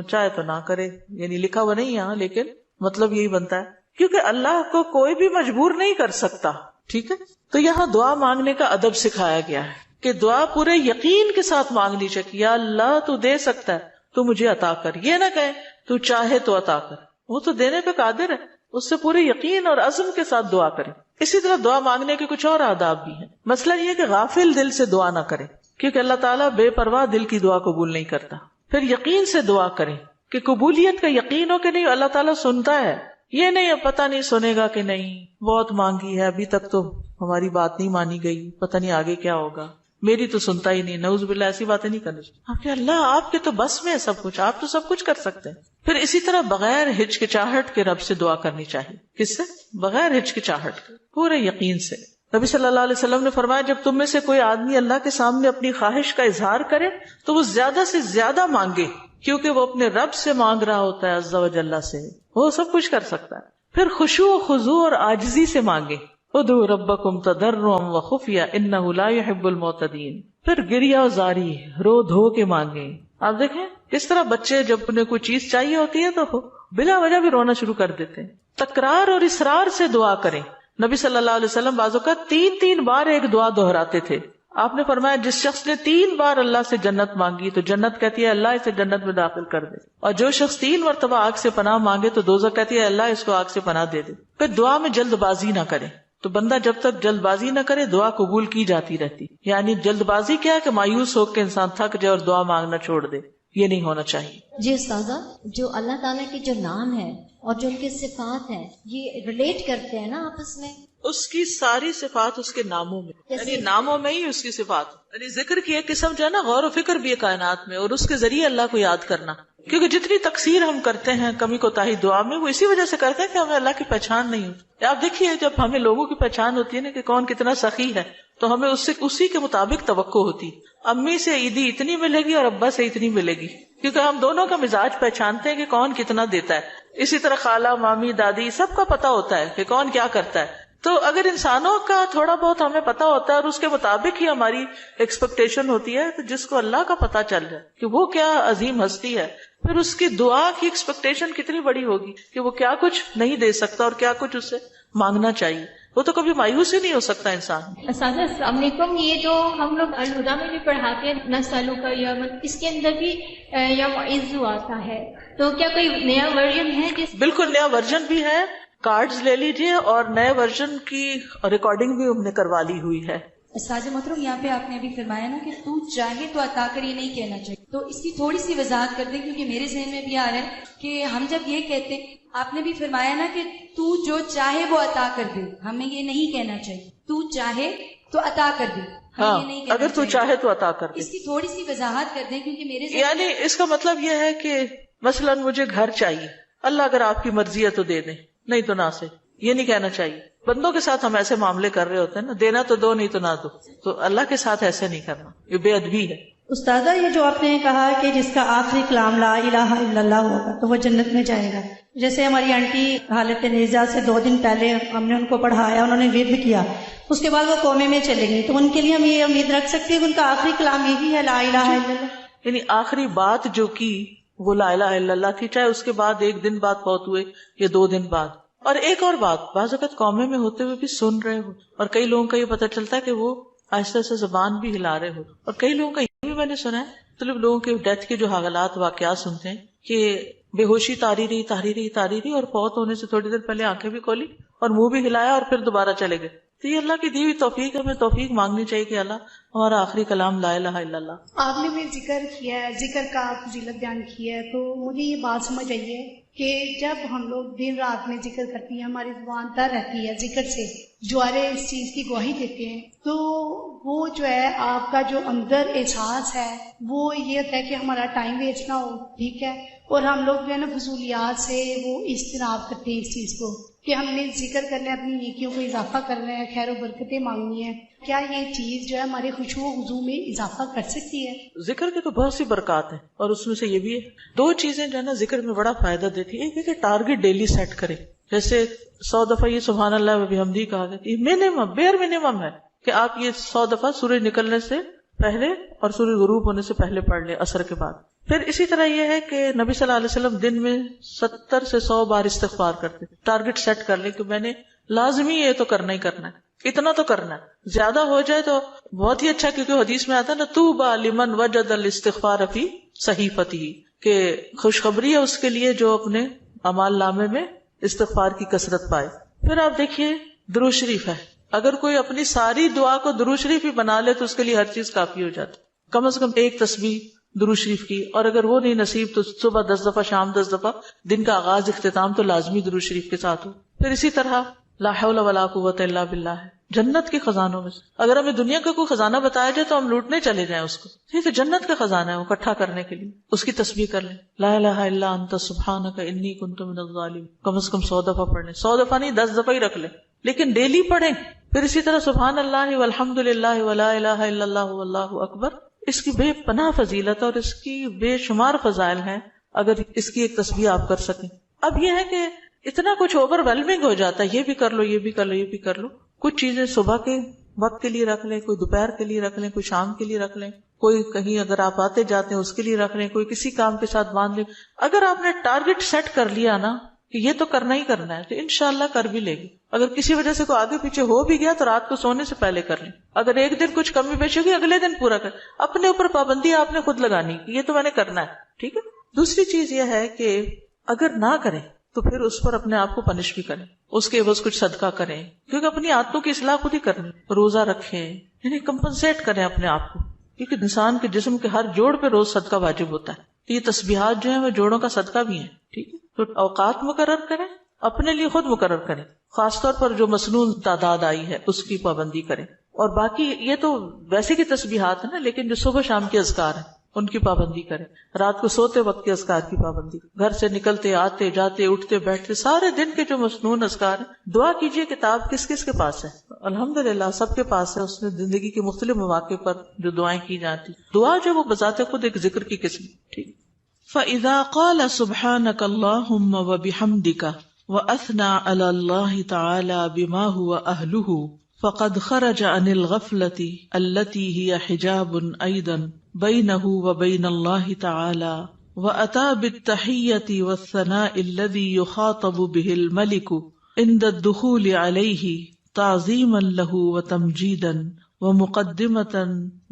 چاہے تو نہ کرے. یعنی لکھا ہوا نہیں یہاں, لیکن مطلب یہی بنتا ہے, کیونکہ اللہ کو کوئی بھی مجبور نہیں کر سکتا, ٹھیک ہے. تو یہاں دعا مانگنے کا ادب سکھایا گیا ہے کہ دعا پورے یقین کے ساتھ مانگنی چاہیے. یا اللہ تو دے سکتا ہے, تو مجھے عطا کر. یہ نہ کہے تو چاہے تو عطا کر, وہ تو دینے پہ قادر ہے, اس سے پورے یقین اور عزم کے ساتھ دعا کرے. اسی طرح دعا مانگنے کے کچھ اور آداب بھی ہیں. مسئلہ یہ کہ غافل دل سے دعا نہ کرے, کیونکہ اللہ تعالیٰ بے پرواہ دل کی دعا قبول نہیں کرتا. پھر یقین سے دعا کریں کہ قبولیت کا یقین ہو کہ نہیں اللہ تعالیٰ سنتا ہے, یہ نہیں پتہ نہیں سنے گا کہ نہیں, بہت مانگی ہے ابھی تک تو ہماری بات نہیں مانی گئی، پتہ نہیں آگے کیا ہوگا، میری تو سنتا ہی نہیں، نعوذ باللہ ایسی باتیں نہیں کرنی چاہیے. آپ کے اللہ آپ کے تو بس میں ہے سب کچھ، آپ تو سب کچھ کر سکتے ہیں. پھر اسی طرح بغیر ہچکچاہٹ کے رب سے دعا کرنی چاہیے. کس سے؟ بغیر ہچکچاہٹ کے، پورے یقین سے. نبی صلی اللہ علیہ وسلم نے فرمایا جب تم میں سے کوئی آدمی اللہ کے سامنے اپنی خواہش کا اظہار کرے تو وہ زیادہ سے زیادہ مانگے، کیونکہ وہ اپنے رب سے مانگ رہا ہوتا ہے عز و جل سے، وہ سب کچھ کر سکتا ہے. پھر خشوع و خضوع اور عاجزی سے مانگے. ادعوا ربکم تضرعا وخفیا انہ لا يحب المعتدین. پھر گریا و زاری، رو دھو کے مانگے. آپ دیکھیں کس طرح بچے جب انہیں کوئی چیز چاہیے ہوتی ہے تو بلا وجہ بھی رونا شروع کر دیتے ہیں. تکرار اور اصرار سے دعا کریں. نبی صلی اللہ علیہ وسلم بعض اوقات 3 بار ایک دعا دہراتے تھے. آپ نے فرمایا جس شخص نے 3 بار اللہ سے جنت مانگی تو جنت کہتی ہے اللہ اسے جنت میں داخل کر دے، اور جو شخص 3 مرتبہ آگ سے پناہ مانگے تو دوزخ کہتی ہے اللہ اس کو آگ سے پناہ دے دے. پھر دعا میں جلد بازی نہ کرے. تو بندہ جب تک جلد بازی نہ کرے دعا قبول کی جاتی رہتی. یعنی جلد بازی کیا ہے کہ مایوس ہو کے انسان تھک جائے اور دعا مانگنا چھوڑ دے، یہ نہیں ہونا چاہیے. جی استاذہ، جو اللہ تعالیٰ کے جو نام ہیں اور جو ان کے صفات ہیں یہ ریلیٹ کرتے ہیں نا آپس میں؟ اس کی ساری صفات اس کے ناموں میں، یعنی ناموں میں ہی اس کی صفات. یعنی ذکر کی ایک قسم جو ہے نا غور و فکر بھی ہے کائنات میں، اور اس کے ذریعے اللہ کو یاد کرنا. کیونکہ جتنی تقصیر ہم کرتے ہیں کمی کوتاہی دعا میں، وہ اسی وجہ سے کرتے ہیں کہ ہمیں اللہ کی پہچان نہیں ہوتی. آپ دیکھیے جب ہمیں لوگوں کی پہچان ہوتی ہے نا کہ کون کتنا سخی ہے تو ہمیں اس سے اسی کے مطابق توقع ہوتی. امی سے عیدی اتنی ملے گی اور ابا سے اتنی ملے گی، کیونکہ ہم دونوں کا مزاج پہچانتے ہیں کہ کون کتنا دیتا ہے. اسی طرح خالہ مامی دادی سب کا پتا ہوتا ہے کہ کون کیا کرتا ہے. تو اگر انسانوں کا تھوڑا بہت ہمیں پتا ہوتا ہے اور اس کے مطابق ہی ہماری ایکسپیکٹیشن ہوتی ہے، تو جس کو اللہ کا پتا چل جائے کہ وہ کیا عظیم ہستی ہے، پھر اس کی دعا کی ایکسپیکٹیشن کتنی بڑی ہوگی کہ وہ کیا کچھ نہیں دے سکتا اور کیا کچھ اس سے مانگنا چاہیے. وہ تو کبھی مایوس ہی نہیں ہو سکتا انسان. اساتذہ السلام علیکم. یہ جو ہم لوگ الہدا میں بھی پڑھاتے ہیں نسلوں کا یوم، اس کے اندر بھی یوم عزو آتا ہے، تو کیا کوئی نیا ورژن ہے جس؟ بالکل نیا ورژن بھی ہے. کارڈز لے لیجئے اور نئے ورژن کی ریکارڈنگ بھی ہم نے کروا لی ہوئی ہے. ساجد محترم، یہاں پہ آپ نے ابھی فرمایا نا کہ تو چاہے تو عطا کر، یہ نہیں کہنا چاہیے، تو اس کی تھوڑی سی وضاحت کر دیں کیونکہ میرے ذہن میں بھی آ رہا ہے کہ ہم جب یہ کہتے ہیں، آپ نے بھی فرمایا نا کہ تو جو چاہے وہ عطا کر دے، ہمیں یہ نہیں کہنا چاہیے تو چاہے تو عطا کر دے. ہاں اگر تو چاہے تو عطا کر دے. اس کی تھوڑی سی وضاحت کر دیں کیونکہ میرے ذہن یعنی اس کا مطلب یہ ہے کہ مثلا مجھے گھر چاہیے، اللہ اگر آپ کی مرضی ہے تو دے دیں، نہیں تو نہ سے. یہ نہیں کہنا چاہیے. بندوں کے ساتھ ہم ایسے معاملے کر رہے ہوتے ہیں نا، دینا تو دو نہیں تو نہ دو. تو اللہ کے ساتھ ایسے نہیں کرنا، یہ بے ادبی ہے. استاذہ یہ جو آپ نے کہا کہ جس کا آخری کلام لا الہ الا اللہ ہوگا تو وہ جنت میں جائے گا، جیسے ہماری آنٹی حالت نیزہ سے 2 دن پہلے ہم نے ان کو پڑھایا، انہوں نے ورد کیا، اس کے بعد وہ کومے میں چلے گئی، تو ان کے لیے ہم یہ امید رکھ سکتے ہیں کہ ان کا آخری کلام یہی ہے لا الہ الا اللہ؟ یعنی آخری بات جو کی وہ لا الہ الا اللہ تھی، چاہے اس کے بعد 1 دن بعد فوت ہوئے یا 2 دن بعد. اور ایک اور بات، بعض اوقات قومے میں ہوتے ہوئے بھی سن رہے ہو اور کئی لوگوں کا یہ پتہ چلتا ہے کہ وہ آہستہ سے زبان بھی ہلا رہے ہو، اور کئی لوگوں کا یہ بھی میں نے سنا ہے، مطلب لوگوں کے ڈیتھ کے جو حالات واقعات سنتے ہیں کہ بے ہوشی تاری رہی اور فوت ہونے سے تھوڑی دیر پہلے آنکھیں بھی کھولی اور منہ بھی ہلایا اور پھر دوبارہ چلے گئے. تو یہ اللہ کی دی ہوئی توفیق ہے، ہمیں توفیق مانگنی چاہیے کہ اللہ ہمارا آخری کلام لا الہ الا اللہ. آپ نے بھی ذکر کیا ہے، ذکر کا فضیلت بیان کی ہے، تو مجھے یہ بات سمجھ آئی ہے کہ جب ہم لوگ دن رات میں ذکر کرتے ہیں، ہماری زبان تر رہتی ہے ذکر سے، جوارے اس چیز کی گواہی دیتے ہیں، تو وہ جو ہے آپ کا جو اندر احساس ہے وہ یہ ہوتا ہے کہ ہمارا ٹائم ویسٹ نہ ہو، ٹھیک ہے، اور ہم لوگ جو ہے نا فضولیات سے وہ اجتناب کرتے ہیں اس چیز کو کہ ہم نے ذکر کرنا ہے، اپنی نیکیوں کو اضافہ کرنا ہے، خیر و برکتیں مانگنی ہے. کیا یہ چیز جو ہے ہمارے خشوع و خضوع میں اضافہ کر سکتی ہے؟ ذکر کے تو بہت سی برکات ہیں اور اس میں سے یہ بھی ہے. 2 چیزیں جو ہے نا ذکر میں بڑا فائدہ دیتی ہے. ایک ہے کہ ٹارگٹ ڈیلی سیٹ کرے، جیسے 100 دفعہ یہ سبحان اللہ و بحمدہ کہا گیا، یہ منیمم بیئر منیمم ہے کہ آپ یہ 100 دفعہ سورج نکلنے سے پہلے اور سورج غروب ہونے سے پہلے پڑھ لیں عصر کے بعد. پھر اسی طرح یہ ہے کہ نبی صلی اللہ علیہ وسلم دن میں 70 سے 100 بار استغفار کرتے. ٹارگٹ سیٹ کر لیں کہ میں نے لازمی یہ تو کرنا ہی کرنا ہے، اتنا تو کرنا ہے. زیادہ ہو جائے تو بہت ہی اچھا، کیونکہ حدیث میں آتا ہے نا طوبی لمن وجد الاستغفار فی صحیفتہ، کہ خوشخبری ہے اس کے لیے جو اپنے اعمال نامے میں استغفار کی کثرت پائے. پھر آپ دیکھیے درود شریف ہے، اگر کوئی اپنی ساری دعا کو درود شریف ہی بنا لے تو اس کے لیے ہر چیز کافی ہو جاتی. کم از کم 1 تسبیح درود شریف کی، اور اگر وہ نہیں نصیب تو صبح 10 دفعہ، شام 10 دفعہ، دن کا آغاز اختتام تو لازمی درود شریف کے ساتھ ہو. پھر اسی طرح لا حول ولا قوت الا باللہ ہے، جنت کے خزانوں میں سے. اگر ہمیں دنیا کا کوئی خزانہ بتایا جائے تو ہم لوٹنے چلے جائیں اس کو. یہ تو جنت کا خزانہ ہے، وہ اکٹھا کرنے کے لیے. اس کی تسبیح کر لیں، لا الہ الا انت سبحانک انی کنت من الظالمین، کم از کم 100 دفعہ پڑھ لیں. 100 دفعہ نہیں، 10 دفعہ ہی رکھ لیں، لیکن ڈیلی پڑھیں. پھر اسی طرح سبحان اللہ والحمد للہ ولا الہ الا اللہ واللہ اکبر. اس کی بے پناہ فضیلت اور اس کی بے شمار فضائل ہیں اگر اس کی ایک تسبیح آپ کر سکیں. اب یہ ہے کہ اتنا کچھ اوور ویلمنگ ہو جاتا ہے، یہ بھی کر لو، یہ بھی کر لو، یہ بھی کر لو. کچھ چیزیں صبح کے وقت کے لیے رکھ لیں، کوئی دوپہر کے لیے رکھ لیں، کوئی شام کے لیے رکھ لیں، کوئی کہیں اگر آپ آتے جاتے ہیں اس کے لیے رکھ لیں، کوئی کسی کام کے ساتھ باندھ لیں. اگر آپ نے ٹارگٹ سیٹ کر لیا نا کہ یہ تو کرنا ہی کرنا ہے تو انشاءاللہ کر بھی لے گی. اگر کسی وجہ سے کوئی آگے پیچھے ہو بھی گیا تو رات کو سونے سے پہلے کر لیں. اگر ایک دن کچھ کمی بیشی ہوگی اگلے دن پورا کر. اپنے اوپر پابندی آپ نے خود لگانی، یہ تو میں نے کرنا ہے، ٹھیک ہے. دوسری چیز یہ ہے کہ اگر نہ کریں تو پھر اس پر اپنے آپ کو پنش بھی کریں، اس کے عوض کچھ صدقہ کریں، کیونکہ اپنی عادتوں کی اصلاح خود ہی کرنی. روزہ رکھیں، یعنی کمپنسیٹ کریں اپنے آپ کو، کیونکہ انسان کے جسم کے ہر جوڑ پہ روز صدقہ واجب ہوتا ہے. یہ تسبیحات جو ہیں وہ جوڑوں کا صدقہ بھی ہیں، ٹھیک ہے. تو اوقات مقرر کریں، اپنے لیے خود مقرر کریں، خاص طور پر جو مسنون تعداد آئی ہے اس کی پابندی کریں. اور باقی یہ تو ویسے کی تسبیحات ہیں نا، لیکن جو صبح شام کے اذکار ہیں ان کی پابندی کریں. رات کو سوتے وقت کے اذکار کی پابندی، گھر سے نکلتے آتے جاتے اٹھتے بیٹھتے سارے دن کے جو مسنون اذکار ہیں. دعا کیجئے، کتاب کس کس کے پاس ہے؟ الحمدللہ سب کے پاس ہے. اس میں زندگی کے مختلف مواقع پر جو دعائیں کی جاتی، دعا جو وہ بذات خود ایک ذکر کی قسم، ٹھیک. فَإِذَا قَالَ سُبْحَانَكَ اللَّهُمَّ وَبِحَمْدِكَ وَأَثْنَى عَلَى اللَّهِ تَعَالَى بِمَا هُوَ أَهْلُهُ فقد خرج عن الغفلة التي هي حجاب أيضا بينه وبين الله تعالى وأتى بالتحية والثناء الذي يخاطب به الملك عند الدخول عليه تعظيما له وتمجيدا ومقدمة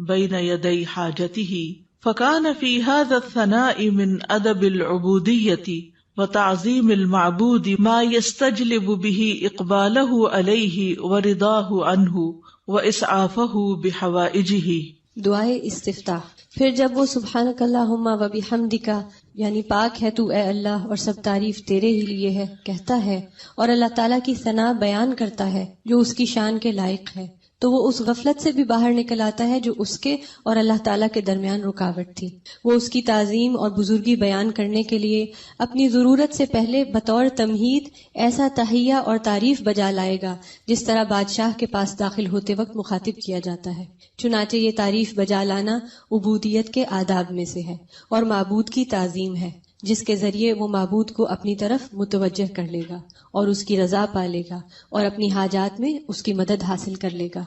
بين يدي حاجته فكان في هذا الثناء من أدب العبودية وتعظیم المعبود ما يستجلب به اقبالہ علیہ ورضاہ عنہ واسعافہ بحوائجہ. دعائے استفتاح. پھر جب وہ سبحانک اللہم و بحمدک یعنی پاک ہے تو اے اللہ اور سب تعریف تیرے ہی لیے ہے کہتا ہے اور اللہ تعالیٰ کی ثنا بیان کرتا ہے جو اس کی شان کے لائق ہے، تو وہ اس غفلت سے بھی باہر نکل آتا ہے جو اس کے اور اللہ تعالیٰ کے درمیان رکاوٹ تھی. وہ اس کی تعظیم اور بزرگی بیان کرنے کے لیے اپنی ضرورت سے پہلے بطور تمہید ایسا تحیہ اور تعریف بجا لائے گا جس طرح بادشاہ کے پاس داخل ہوتے وقت مخاطب کیا جاتا ہے. چنانچہ یہ تعریف بجا لانا عبودیت کے آداب میں سے ہے اور معبود کی تعظیم ہے جس کے ذریعے وہ معبود کو اپنی طرف متوجہ کر لے گا اور اس کی رضا پا لے گا اور اپنی حاجات میں اس کی مدد حاصل کر لے گا.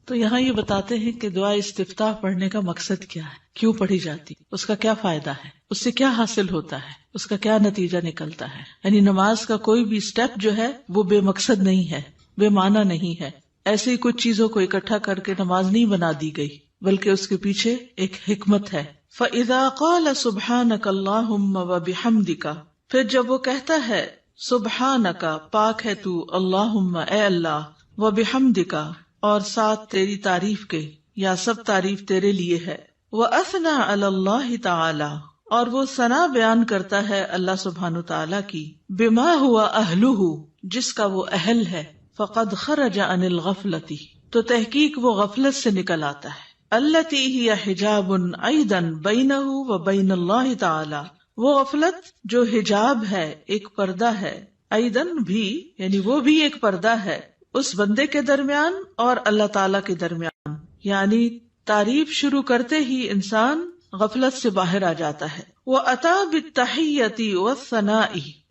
تو یہاں یہ بتاتے ہیں کہ دعا استفتاح پڑھنے کا مقصد کیا ہے، کیوں پڑھی جاتی، اس کا کیا فائدہ ہے، اس سے کیا حاصل ہوتا ہے، اس کا کیا نتیجہ نکلتا ہے. یعنی نماز کا کوئی بھی سٹیپ جو ہے وہ بے مقصد نہیں ہے، بے معنی نہیں ہے. ایسے ہی کچھ چیزوں کو اکٹھا کر کے نماز نہیں بنا دی گئی، بلکہ اس کے پیچھے ایک حکمت ہے. فَإِذَا قَالَ سُبْحَانَكَ اللَّهُمَّ وَبِحَمْدِكَ، پھر جب وہ کہتا ہے سبحانک پاک ہے تو، اللہم اے اللہ، وبحمدک اور ساتھ تیری تعریف کے یا سب تعریف تیرے لیے ہے، وَأَثْنَى عَلَى اللَّهِ تَعَالَى اور وہ ثنا بیان کرتا ہے اللہ سبحانہ تعالیٰ کی، بما ہوا اہلہ جس کا وہ اہل ہے، فقد خرج عن الغفلۃ تو تحقیق وہ غفلت سے نکل آتا ہے، التی ہی حجاب ایضا بینہ وبین اللہ تعالی وہ غفلت جو حجاب ہے، ایک پردہ ہے، ایضا بھی یعنی وہ بھی ایک پردہ ہے اس بندے کے درمیان اور اللہ تعالی کے درمیان. یعنی تعریف شروع کرتے ہی انسان غفلت سے باہر آ جاتا ہے. وہ عطا بالتحیۃ والثناء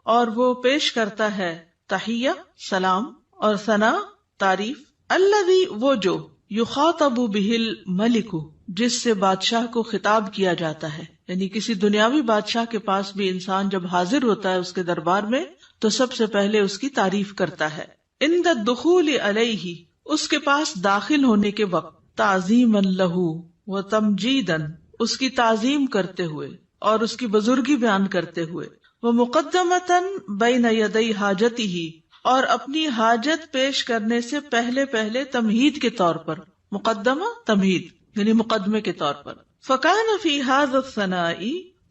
اور وہ پیش کرتا ہے تحیہ سلام اور ثنا تعریف، الذی وہ جو یخاطب بہ الملک جس سے بادشاہ کو خطاب کیا جاتا ہے. یعنی کسی دنیاوی بادشاہ کے پاس بھی انسان جب حاضر ہوتا ہے اس کے دربار میں تو سب سے پہلے اس کی تعریف کرتا ہے. عند الدخول علیہ اس کے پاس داخل ہونے کے وقت، تعظیما لہ و تمجیدا اس کی تعظیم کرتے ہوئے اور اس کی بزرگی بیان کرتے ہوئے، وہ مقدمتاً بین یدی حاجتہ اور اپنی حاجت پیش کرنے سے پہلے پہلے تمہید کے طور پر، مقدمہ تمہید یعنی مقدمے کے طور پر. فکان فی ھذا الثناء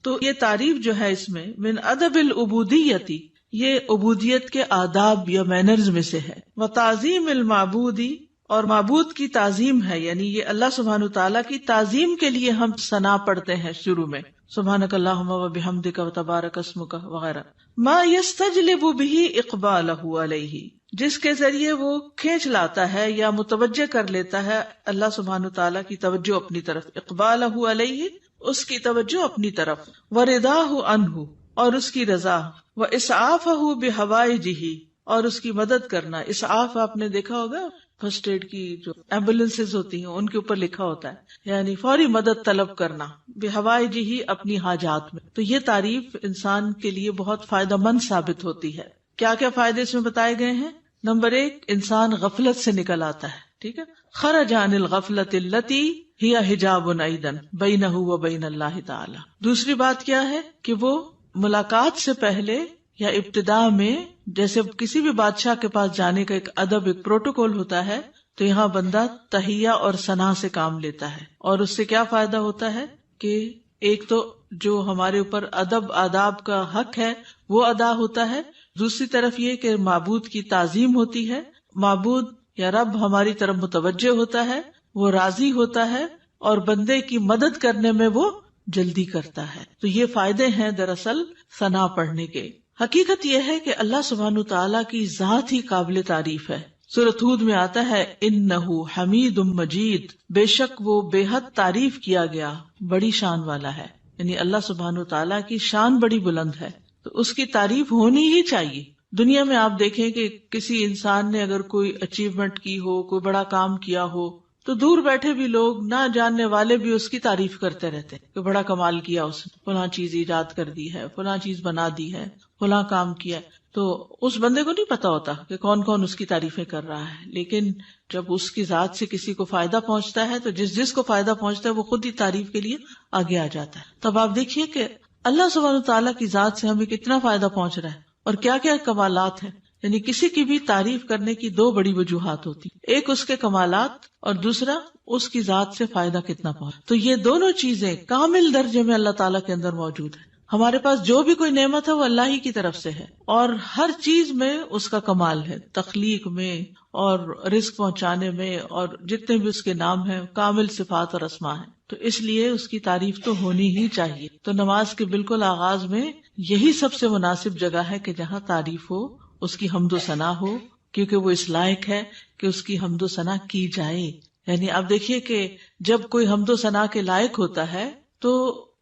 تو یہ تعریف جو ہے اس میں من ادب العبودیت یہ عبودیت کے آداب یا مینرز میں سے ہے. وتعظیم المعبودی اور معبود کی تعظیم ہے، یعنی یہ اللہ سبحانہ تعالیٰ کی تعظیم کے لیے ہم ثنا پڑھتے ہیں شروع میں، سبحانک اللہم و بحمدک و تبارک اسمک وغیرہ. ما یستجلب به اقبالہ علیہ، جس کے ذریعے وہ کھینچ لاتا ہے یا متوجہ کر لیتا ہے اللہ سبحانہ تعالیٰ کی توجہ اپنی طرف، اقبالہ علیہ اس کی توجہ اپنی طرف، ورضاہ عنہ اور اس کی رضا، واسعافہ بحوائجہ اور اس کی مدد کرنا. اسعاف آپ نے دیکھا ہوگا فرسٹ ایڈ کی جو ایمبولینسز ہوتی ہیں ان کے اوپر لکھا ہوتا ہے، یعنی فوری مدد طلب کرنا، بحوائجہ اپنی حاجات میں. تو یہ تعریف انسان کے لیے بہت فائدہ مند ثابت ہوتی ہے. کیا کیا فائدے اس میں بتائے گئے ہیں؟ نمبر 1، انسان غفلت سے نکل آتا ہے، ٹھیک ہے، خرج عن الغفلۃ التی ہی حجاب ایضا بینہ و بین اللہ تعالی. دوسری بات کیا ہے کہ وہ ملاقات سے پہلے یا ابتدا میں، جیسے کسی بھی بادشاہ کے پاس جانے کا ایک ادب، ایک پروٹوکول ہوتا ہے، تو یہاں بندہ تحیہ اور ثنا سے کام لیتا ہے. اور اس سے کیا فائدہ ہوتا ہے کہ ایک تو جو ہمارے اوپر ادب آداب کا حق ہے وہ ادا ہوتا ہے، دوسری طرف یہ کہ معبود کی تعظیم ہوتی ہے، معبود یا رب ہماری طرف متوجہ ہوتا ہے، وہ راضی ہوتا ہے اور بندے کی مدد کرنے میں وہ جلدی کرتا ہے. تو یہ فائدے ہیں دراصل ثنا پڑھنے کے. حقیقت یہ ہے کہ اللہ سبحانہ تعالیٰ کی ذات ہی قابل تعریف ہے. سورۃ ہود میں آتا ہے انہ حمید مجید، بے شک وہ بے حد تعریف کیا گیا، بڑی شان والا ہے. یعنی اللہ سبحانہ تعالیٰ کی شان بڑی بلند ہے، تو اس کی تعریف ہونی ہی چاہیے. دنیا میں آپ دیکھیں کہ کسی انسان نے اگر کوئی اچیومنٹ کی ہو، کوئی بڑا کام کیا ہو، تو دور بیٹھے بھی لوگ، نہ جاننے والے بھی اس کی تعریف کرتے رہتے ہیں کہ بڑا کمال کیا اس نے، فلاں چیز ایجاد کر دی ہے، فلاں چیز بنا دی ہے، فلاں کام کیا. تو اس بندے کو نہیں پتا ہوتا کہ کون کون اس کی تعریفیں کر رہا ہے، لیکن جب اس کی ذات سے کسی کو فائدہ پہنچتا ہے تو جس کو فائدہ پہنچتا ہے وہ خود ہی تعریف کے لیے آگے آ جاتا ہے. تب آپ دیکھیے کہ اللہ سبحانہ تعالیٰ کی ذات سے ہمیں کتنا فائدہ پہنچ رہا ہے اور کیا کیا کمالات ہیں. یعنی کسی کی بھی تعریف کرنے کی 2 بڑی وجوہات ہوتی، ایک اس کے کمالات اور دوسرا اس کی ذات سے فائدہ کتنا پہنچ. تو یہ دونوں چیزیں کامل درجے میں اللہ تعالیٰ کے اندر موجود ہیں. ہمارے پاس جو بھی کوئی نعمت ہے وہ اللہ ہی کی طرف سے ہے، اور ہر چیز میں اس کا کمال ہے، تخلیق میں اور رزق پہنچانے میں، اور جتنے بھی اس کے نام ہیں کامل صفات اور اسماء ہیں. تو اس لیے اس کی تعریف تو ہونی ہی چاہیے. تو نماز کے بالکل آغاز میں یہی سب سے مناسب جگہ ہے کہ جہاں تعریف ہو، اس کی حمد و ثنا ہو، کیونکہ وہ اس لائق ہے کہ اس کی حمد و ثنا کی جائے. یعنی آپ دیکھیے کہ جب کوئی حمد و ثنا کے لائق ہوتا ہے تو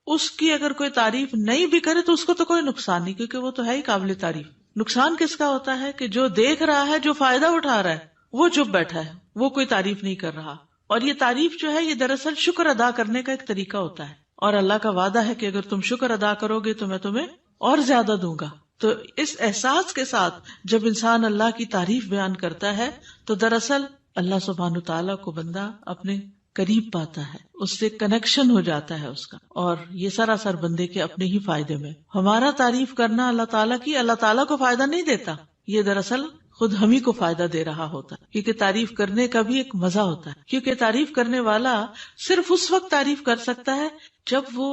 اس کی اگر کوئی تعریف نہیں بھی کرے تو اس کو تو کوئی نقصان نہیں، کیونکہ وہ تو ہے ہی قابل تعریف. نقصان کس کا ہوتا ہے کہ جو دیکھ رہا ہے، جو فائدہ اٹھا رہا ہے، وہ چپ بیٹھا ہے، وہ کوئی تعریف نہیں کر رہا. اور یہ تعریف جو ہے یہ دراصل شکر ادا کرنے کا ایک طریقہ ہوتا ہے، اور اللہ کا وعدہ ہے کہ اگر تم شکر ادا کرو گے تو میں تمہیں اور زیادہ دوں گا. تو اس احساس کے ساتھ جب انسان اللہ کی تعریف بیان کرتا ہے تو دراصل اللہ سبحانہ تعالیٰ کو بندہ اپنے قریب پاتا ہے، اس سے کنیکشن ہو جاتا ہے اس کا، اور یہ سراسر بندے کے اپنے ہی فائدے میں. ہمارا تعریف کرنا اللہ تعالیٰ کی اللہ تعالیٰ کو فائدہ نہیں دیتا، یہ دراصل خود ہم ہی کو فائدہ دے رہا ہوتا ہے، کیونکہ تعریف کرنے کا بھی ایک مزہ ہوتا ہے. کیونکہ تعریف کرنے والا صرف اس وقت تعریف کر سکتا ہے جب وہ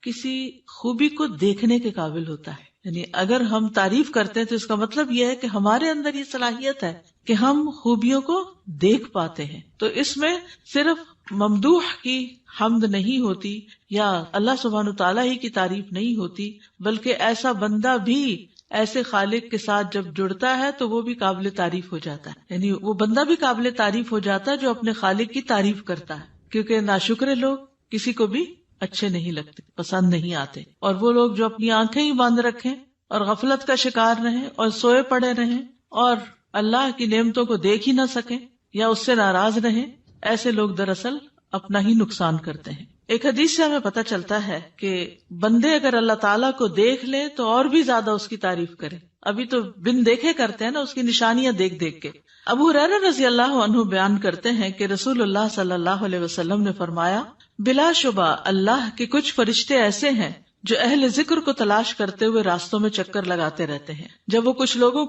کسی خوبی کو دیکھنے کے قابل ہوتا ہے. یعنی اگر ہم تعریف کرتے ہیں تو اس کا مطلب یہ ہے کہ ہمارے اندر یہ صلاحیت ہے کہ ہم خوبیوں کو دیکھ پاتے ہیں. تو اس میں صرف ممدوح کی حمد نہیں ہوتی یا اللہ سبحانہ تعالیٰ ہی کی تعریف نہیں ہوتی، بلکہ ایسا بندہ بھی ایسے خالق کے ساتھ جب جڑتا ہے تو وہ بھی قابل تعریف ہو جاتا ہے. یعنی وہ بندہ بھی قابل تعریف ہو جاتا ہے جو اپنے خالق کی تعریف کرتا ہے، کیونکہ ناشکرے لوگ کسی کو بھی اچھے نہیں لگتے، پسند نہیں آتے. اور وہ لوگ جو اپنی آنکھیں ہی بند رکھیں اور غفلت کا شکار رہیں اور سوئے پڑے رہیں اور اللہ کی نعمتوں کو دیکھ ہی نہ سکیں یا اس سے ناراض رہیں، ایسے لوگ دراصل اپنا ہی نقصان کرتے ہیں. ایک حدیث سے ہمیں پتہ چلتا ہے کہ بندے اگر اللہ تعالیٰ کو دیکھ لیں تو اور بھی زیادہ اس کی تعریف کریں. ابھی تو بن دیکھے کرتے ہیں نا، اس کی نشانیاں دیکھ دیکھ کے. ابو ہریرہ رضی اللہ عنہ بیان کرتے ہیں کہ رسول اللہ صلی اللہ علیہ وسلم نے فرمایا، بلا شبہ اللہ کے کچھ فرشتے ایسے ہیں جو اہل ذکر کو تلاش کرتے ہوئے راستوں میں چکر لگاتے رہتے ہیں. جب وہ کچھ لوگوں